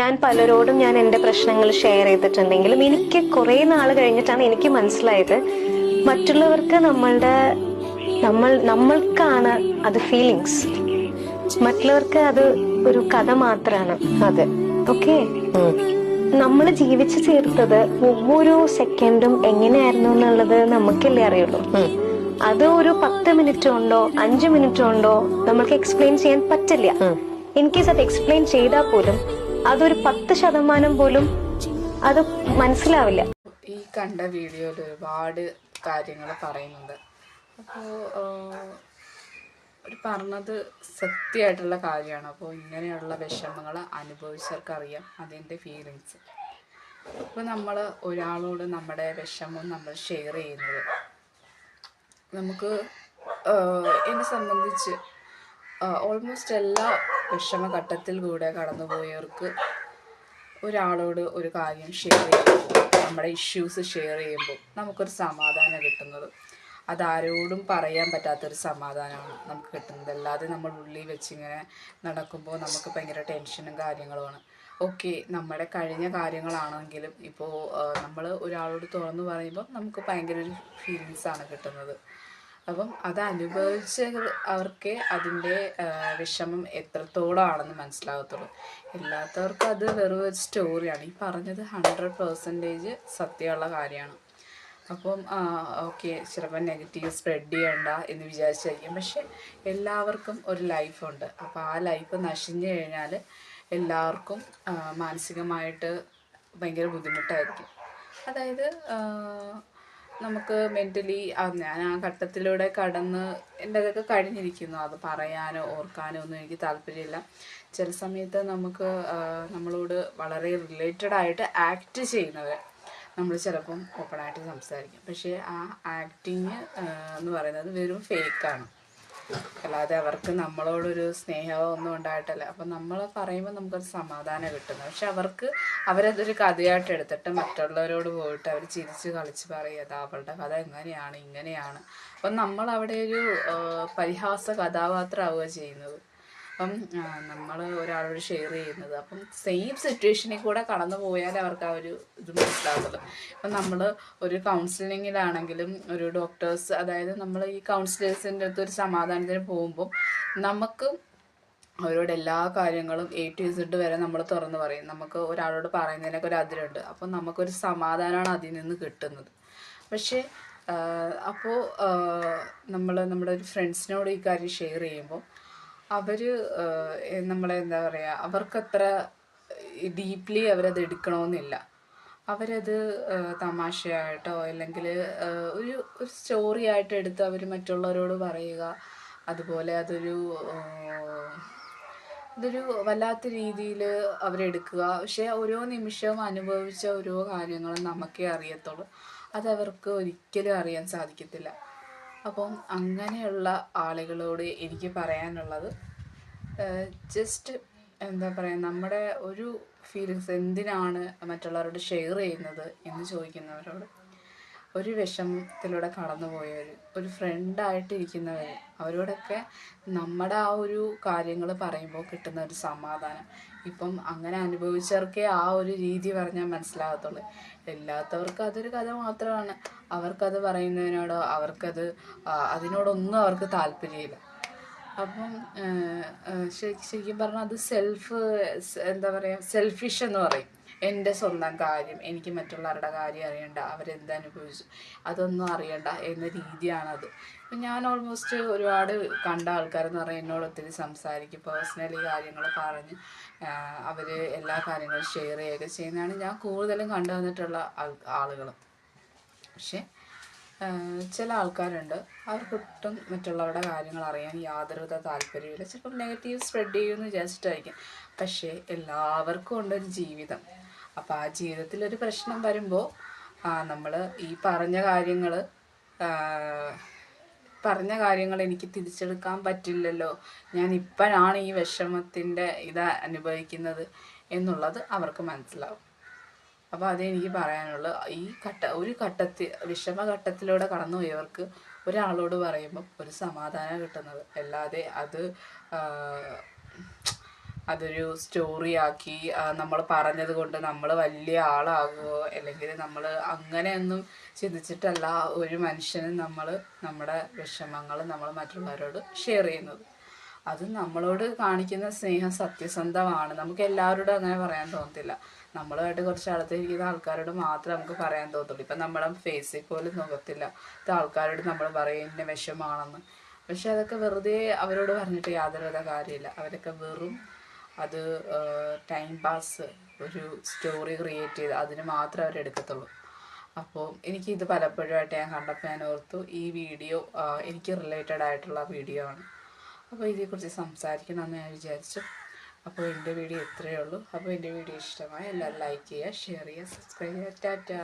ഞാൻ പലരോടും എൻ്റെ പ്രശ്നങ്ങൾ ഷെയർ ചെയ്തിട്ടുണ്ടെങ്കിലും എനിക്ക് കുറേ നാൾ കഴിഞ്ഞിട്ടാണ് എനിക്ക് മനസ്സിലായത് മറ്റുള്ളവർക്ക് നമ്മൾക്കാണ് അത് ഫീലിങ്സ്, മറ്റുള്ളവർക്ക് അത് ഒരു കഥ മാത്രമാണ്. അതെ, ഓക്കെ. നമ്മൾ ജീവിച്ചു തീർത്തത് ഒவ்வொരു സെക്കൻഡും എങ്ങനെയായിരുന്നു എന്നുള്ളത് നമുക്കല്ലേ അറിയുള്ളൂ. അത് ഒരു 10 മിനിറ്റ് കൊണ്ടോ 5 മിനിറ്റ് കൊണ്ടോ നമ്മൾക്ക് എക്സ്പ്ലെയിൻ ചെയ്യാൻ പറ്റില്ല. ഇൻ കേസ് അത് എക്സ്പ്ലെയിൻ ചെയ്താൽ പോലും അതൊരു 10% പോലും അത് മനസ്സിലാവില്ല. ഈ കണ്ട വീഡിയോയിൽ ഒരുപാട് കാര്യങ്ങൾ പറയുന്നുണ്ട്. അപ്പോൾ പറഞ്ഞത് സത്യമായിട്ടുള്ള കാര്യമാണ്. അപ്പോൾ ഇങ്ങനെയുള്ള വിഷമങ്ങൾ അനുഭവിച്ചവർക്കറിയാം അതിൻ്റെ ഫീലിങ്സ്. അപ്പോൾ നമ്മൾ ഒരാളോട് നമ്മുടെ വിഷമം നമ്മൾ ഷെയർ ചെയ്യുന്നത്, നമുക്ക് എന്നെ സംബന്ധിച്ച് ഓൾമോസ്റ്റ് എല്ലാ വിഷമഘട്ടത്തിൽ കൂടെ കടന്നുപോയവർക്ക് ഒരാളോട് ഒരു കാര്യം ഷെയർ ചെയ്യുമ്പോൾ, നമ്മുടെ ഇഷ്യൂസ് ഷെയർ ചെയ്യുമ്പോൾ നമുക്കൊരു സമാധാനം കിട്ടുന്നത്, അതാരോടും പറയാൻ പറ്റാത്തൊരു സമാധാനമാണ് നമുക്ക് കിട്ടുന്നത്. അല്ലാതെ നമ്മൾ ഉള്ളിൽ വെച്ചിങ്ങനെ നടക്കുമ്പോൾ നമുക്ക് ഭയങ്കര ടെൻഷനും കാര്യങ്ങളുമാണ്. ഓക്കെ, നമ്മുടെ കഴിഞ്ഞ കാര്യങ്ങളാണെങ്കിലും ഇപ്പോൾ നമ്മൾ ഒരാളോട് തുറന്നു പറയുമ്പോൾ നമുക്ക് ഭയങ്കര ഒരു ഫീലിങ്സാണ് കിട്ടുന്നത്. അപ്പം അത് അനുഭവിച്ച അവർക്ക് അതിൻ്റെ വിഷമം എത്രത്തോളമാണെന്ന് മനസ്സിലാകത്തുള്ളൂ. എല്ലാത്തവർക്കും അത് വെറും ഒരു സ്റ്റോറിയാണ്. ഈ പറഞ്ഞത് 100% സത്യമുള്ള കാര്യമാണ്. അപ്പം ഓക്കെ, ചിലപ്പോൾ നെഗറ്റീവ് സ്പ്രെഡ് ചെയ്യണ്ട എന്ന് വിചാരിച്ചായിരിക്കും. പക്ഷെ എല്ലാവർക്കും ഒരു ലൈഫുണ്ട്. അപ്പോൾ ആ ലൈഫ് നശിഞ്ഞു കഴിഞ്ഞാൽ എല്ലാവർക്കും മാനസികമായിട്ട് ഭയങ്കര ബുദ്ധിമുട്ടായിരിക്കും. അതായത് നമുക്ക് മെൻ്റലി ഞാൻ ആ ഘട്ടത്തിലൂടെ കടന്ന് എൻ്റെ അതൊക്കെ കഴിഞ്ഞിരിക്കുന്നു. അത് പറയാനോ ഓർക്കാനോ ഒന്നും എനിക്ക് താല്പര്യമില്ല. ചില സമയത്ത് നമുക്ക് നമ്മളോട് വളരെ റിലേറ്റഡ് ആയിട്ട് ആക്ട് ചെയ്യുന്നവരെ നമ്മൾ ചിലപ്പം ഓപ്പണായിട്ട് സംസാരിക്കും. പക്ഷേ ആ ആക്ടിങ് എന്ന് പറയുന്നത് വെറും ഫേക്കാണ്. അല്ലാതെ അവർക്ക് നമ്മളോടൊരു സ്നേഹമോ ഒന്നും ഉണ്ടായിട്ടല്ല. അപ്പം നമ്മൾ പറയുമ്പോൾ നമുക്കൊരു സമാധാനം കിട്ടുന്നത്. പക്ഷെ അവരതൊരു കഥയായിട്ട് എടുത്തിട്ട് മറ്റുള്ളവരോട് പോയിട്ട് അവർ ചിരിച്ച് കളിച്ച് പറയുക അവളുടെ കഥ എങ്ങനെയാണ് ഇങ്ങനെയാണ്. അപ്പം നമ്മൾ അവിടെ ഒരു പരിഹാസ കഥാപാത്രമാവുക ചെയ്യുന്നത്. അപ്പം നമ്മൾ ഒരാളോട് ഷെയർ ചെയ്യുന്നത്, അപ്പം സെയിം സിറ്റുവേഷനിൽ കൂടെ കടന്നു പോയാൽ അവർക്ക് ആ ഒരു ഇത് മനസ്സിലാവുള്ളൂ. അപ്പം നമ്മൾ ഒരു കൗൺസിലിങ്ങിലാണെങ്കിലും ഒരു ഡോക്ടേഴ്സ്, അതായത് നമ്മൾ ഈ കൗൺസിലേഴ്സിൻ്റെ അടുത്ത് ഒരു സമാധാനത്തിന് പോകുമ്പോൾ നമുക്ക് അവരോട് എല്ലാ കാര്യങ്ങളും A to Z വരെ നമ്മൾ തുറന്ന് പറയും. നമുക്ക് ഒരാളോട് പറയുന്നതിനൊക്കെ ഒരു അതിരുണ്ട്. അപ്പം നമുക്കൊരു സമാധാനമാണ് അതിൽ നിന്ന് കിട്ടുന്നത്. പക്ഷേ അപ്പോൾ നമ്മൾ നമ്മുടെ ഒരു ഫ്രണ്ട്സിനോട് ഈ കാര്യം ഷെയർ ചെയ്യുമ്പോൾ അവർ നമ്മളെന്താ പറയുക, അവർക്കത്ര ഡീപ്ലി അവരത് എടുക്കണമെന്നില്ല. അവരത് തമാശയായിട്ടോ അല്ലെങ്കിൽ ഒരു സ്റ്റോറി ആയിട്ട് എടുത്ത് അവർ മറ്റുള്ളവരോട് പറയുക. അതുപോലെ അതൊരു വല്ലാത്ത രീതിയിൽ അവരെടുക്കുക. പക്ഷേ ഓരോ നിമിഷവും അനുഭവിച്ച ഓരോ കാര്യങ്ങളും നമുക്കേ അറിയത്തുള്ളൂ. അതവർക്ക് ഒരിക്കലും അറിയാൻ സാധിക്കത്തില്ല. അപ്പം അങ്ങനെയുള്ള ആളുകളോട് എനിക്ക് പറയാനുള്ളത്, ജസ്റ്റ് എന്താ പറയുക, നമ്മുടെ ഒരു ഫീലിങ്സ് എന്തിനാണ് മറ്റുള്ളവരോട് ഷെയർ ചെയ്യുന്നത് എന്ന് ചോദിക്കുന്നവരോട്, ഒരു വിഷമത്തിലൂടെ കടന്നുപോയവർ, ഒരു ഫ്രണ്ടായിട്ടിരിക്കുന്നവർ, അവരോടൊക്കെ നമ്മുടെ ആ ഒരു കാര്യങ്ങൾ പറയുമ്പോൾ കിട്ടുന്ന ഒരു സമാധാനം, ഇപ്പം അങ്ങനെ അനുഭവിച്ചവർക്കേ ആ ഒരു രീതി പറഞ്ഞാൽ മനസ്സിലാകത്തുള്ളൂ. എല്ലാത്തവർക്കും അതൊരു കഥ മാത്രമാണ്. അവർക്കത് പറയുന്നതിനോടോ അതിനോടൊന്നും അവർക്ക് താല്പര്യമില്ല. അപ്പം ശരിക്കും പറഞ്ഞാൽ അത് എന്താ പറയുക, സെൽഫിഷ് എന്ന് പറയും. എൻ്റെ സ്വന്തം കാര്യം, എനിക്ക് മറ്റുള്ളവരുടെ കാര്യം അറിയണ്ട, അവരെന്തനുഭവിച്ചു അതൊന്നും അറിയണ്ട എന്ന രീതിയാണത്. അപ്പം ഞാൻ ഓൾമോസ്റ്റ് ഒരുപാട് കണ്ട ആൾക്കാരെന്ന് പറഞ്ഞാൽ എന്നോട് ഒത്തിരി സംസാരിക്കും, പേഴ്സണലി കാര്യങ്ങൾ പറഞ്ഞ് അവർ എല്ലാ കാര്യങ്ങളും ഷെയർ ചെയ്യുകയൊക്കെ ചെയ്യുന്നതാണ് ഞാൻ കൂടുതലും കണ്ടു വന്നിട്ടുള്ള ആളുകൾ. പക്ഷേ ചില ആൾക്കാരുണ്ട്, അവർക്കൊട്ടും മറ്റുള്ളവരുടെ കാര്യങ്ങൾ അറിയാൻ യാതൊരുവിധ താല്പര്യമില്ല. ചിലപ്പം നെഗറ്റീവ് സ്പ്രെഡ് ചെയ്യുമെന്ന് വിചാരിച്ചിട്ടായിരിക്കും. പക്ഷേ എല്ലാവർക്കും ഉണ്ടൊരു ജീവിതം. അപ്പോൾ ആ ജീവിതത്തിലൊരു പ്രശ്നം വരുമ്പോൾ നമ്മൾ ഈ പറഞ്ഞ കാര്യങ്ങൾ എനിക്ക് തിരിച്ചെടുക്കാൻ പറ്റില്ലല്ലോ, ഞാൻ ഇപ്പോഴാണ് ഈ വിഷമത്തിൻ്റെ അനുഭവിക്കുന്നത് എന്നുള്ളത് അവർക്ക് മനസ്സിലാവും. അപ്പോൾ അതെനിക്ക് പറയാനുള്ളൂ. ഒരു വിഷമഘട്ടത്തിലൂടെ കടന്നു പോയവർക്ക് ഒരാളോട് പറയുമ്പം ഒരു സമാധാനം കിട്ടുന്നത്, അല്ലാതെ അതൊരു സ്റ്റോറി ആക്കി നമ്മൾ പറഞ്ഞത് കൊണ്ട് നമ്മൾ വലിയ ആളാകുമോ, അല്ലെങ്കിൽ നമ്മൾ അങ്ങനെയൊന്നും ചിന്തിച്ചിട്ടല്ല ഒരു മനുഷ്യനും നമ്മൾ നമ്മുടെ വിഷമങ്ങൾ നമ്മൾ മറ്റുള്ളവരോട് ഷെയർ ചെയ്യുന്നത്. അത് നമ്മളോട് കാണിക്കുന്ന സ്നേഹം സത്യസന്ധമാണ്. നമുക്ക് എല്ലാവരോടും അങ്ങനെ പറയാൻ തോന്നത്തില്ല. നമ്മളുമായിട്ട് കുറച്ച് അടുത്തിരിക്കുന്ന ആൾക്കാരോട് മാത്രമേ നമുക്ക് പറയാൻ തോന്നത്തുള്ളൂ. ഇപ്പം നമ്മുടെ ഫേസിൽ പോലും നോക്കത്തില്ല ഇത് ആൾക്കാരോട് നമ്മൾ പറയും ഇന്ന വിഷമാണെന്ന്. പക്ഷെ അതൊക്കെ വെറുതെ അവരോട് പറഞ്ഞിട്ട് യാതൊരുവിധ കാര്യമില്ല. അവരൊക്കെ വെറും അത് ടൈം പാസ്, ഒരു സ്റ്റോറി ക്രിയേറ്റ് ചെയ്ത് അതിന് മാത്രമേ അവരെടുക്കത്തുള്ളൂ. അപ്പോൾ എനിക്കിത് പലപ്പോഴുമായിട്ട് ഞാൻ കണ്ടപ്പോൾ ഞാൻ ഓർത്തു ഈ വീഡിയോ എനിക്ക് റിലേറ്റഡ് ആയിട്ടുള്ള വീഡിയോ ആണ്. അപ്പോൾ ഇതിനെക്കുറിച്ച് സംസാരിക്കണമെന്ന് ഞാൻ വിചാരിച്ചു. അപ്പോൾ എൻ്റെ വീഡിയോ ഇത്രയേ ഉള്ളൂ. അപ്പോൾ എൻ്റെ വീഡിയോ ഇഷ്ടമായി എല്ലാവരും ലൈക്ക് ചെയ്യുക, ഷെയർ ചെയ്യുക, സബ്സ്ക്രൈബ് ചെയ്യുക. ടാറ്റാ.